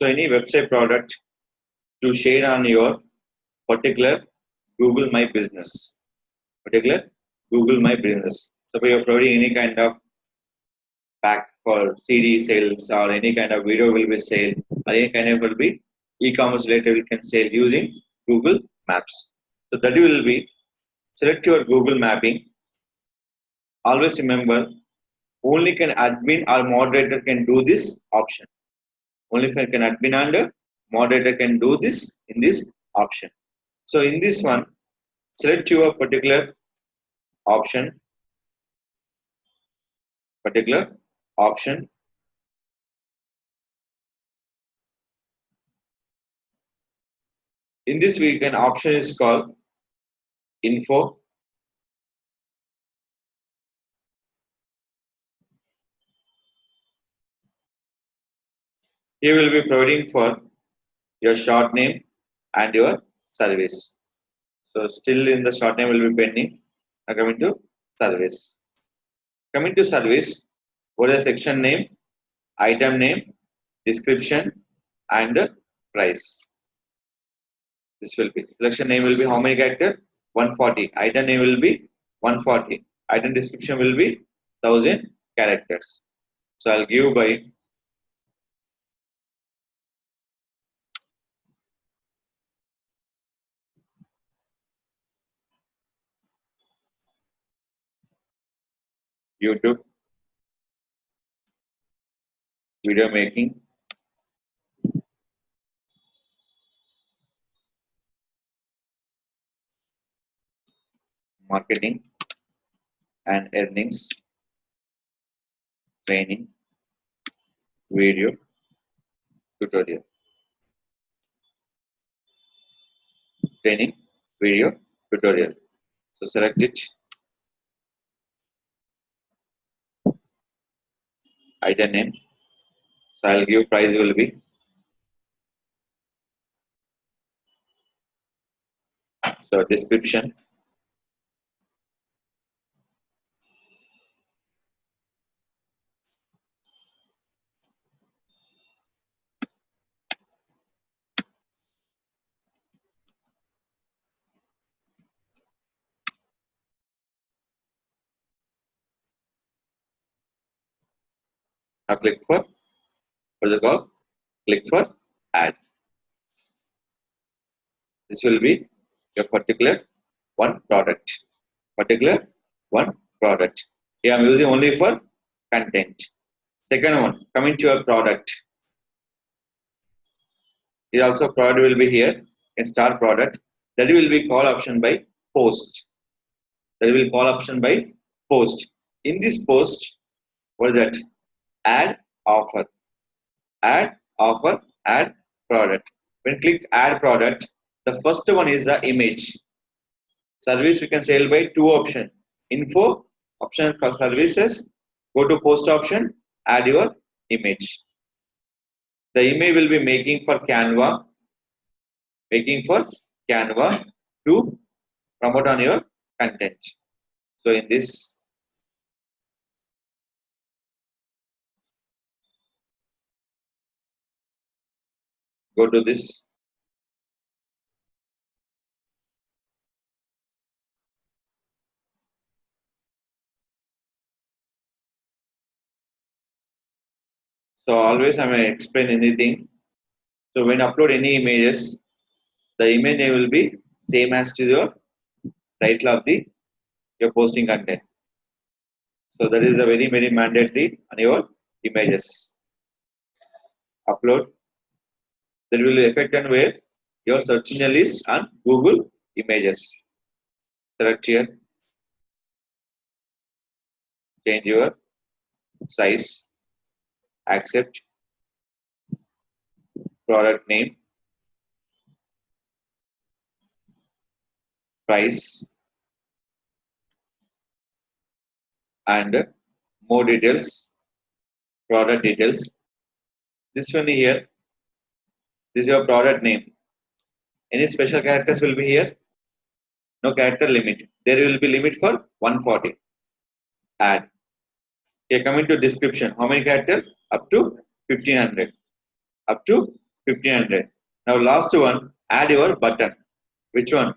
So any website product to share on your particular Google My Business. Particular Google My Business. So if you are providing any kind of pack for CD sales or any kind of video will be sale or any kind of will be e-commerce related we can sell using Google Maps. So that will be select your Google mapping. Always remember only can admin or moderator can do this option. Only if I can admin and moderator can do this in this option. So in this one, select your particular option. In this week, an option is called info. Here will be providing for your short name and your service. So still in the short name will be pending. Now coming to service. Coming to service, what is the section name, item name, description, and price. This will be selection name will be how many character? 140. Item name will be 140. Item description will be 1000 characters. So I'll give by YouTube, video making, marketing and earnings, training, video, tutorial. Training, video, tutorial. So select it. Item name. So I'll give price will be so description. Now click for what is it called? Click for add. This will be your particular one product. Here I'm using only for content. Second one, coming to your product. Here also product will be here. In start product. That will be call option by post. In this post, what is that? Add offer. Add product. When click add product, the first one is the image. Service we can sell by two option. Info option for services. Go to post option. Add your image. The image will be making for Canva. To promote on your content. So in this, go to this. So always I may explain anything. So when upload any images, the image name will be same as to your title of the your posting content. So that is a very mandatory on your images. Upload. That will affect on where your search engine list on Google Images. Select here. Change your size. Accept. Product name. Price. And more details. Product details. This one here. This is your product name. Any special characters will be here? No character limit. There will be limit for 140. Add. Here coming to description. How many characters? Up to 1500. 1500. Now last one, add your button. Which one?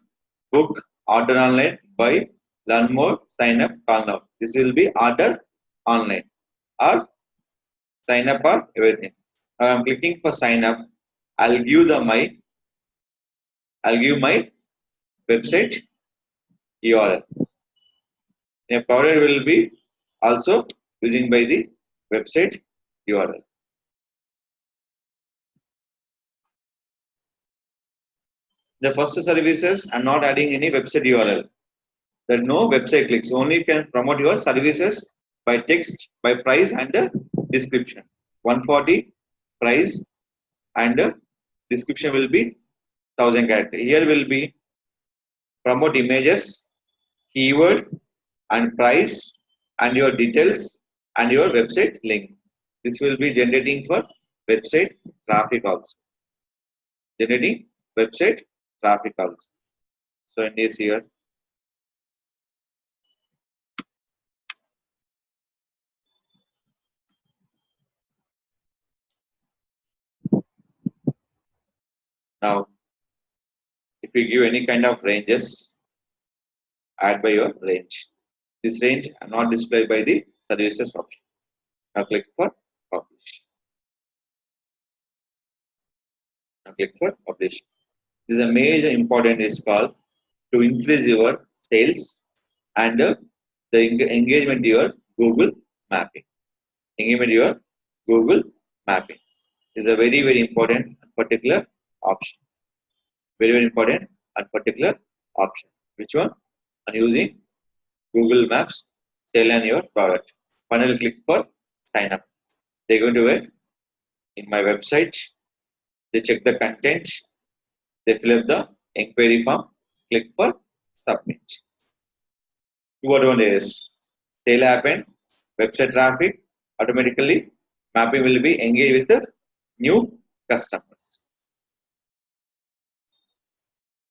Book, order online, buy, learn more, sign up, call now. This will be order online or sign up or everything. Now I'm clicking for sign up. I'll give the I'll give my website URL. A product will be also using by the website URL. The first services, I'm not adding any website URL. There are no website clicks. Only you can promote your services by text, by price and description. 140 price and description will be 1000 character. Here will be promote images, keyword and price and your details and your website link. This will be generating for website traffic also. Generating website traffic also. So in this here, now if you give any kind of ranges, add by your range. This range are not displayed by the services option. Now click for publish. Now click for publish. This is a major important is called to increase your sales and the engagement your Google mapping. Engagement your Google mapping is a very important and particular option. Very important and particular option. Which one? And using Google Maps, sell on your product. Finally, click for sign up. They're going to it in my website. They check the content. They fill up the inquiry form. Click for submit. Two advantages. Sale happen, website traffic, automatically mapping will be engaged with the new customers.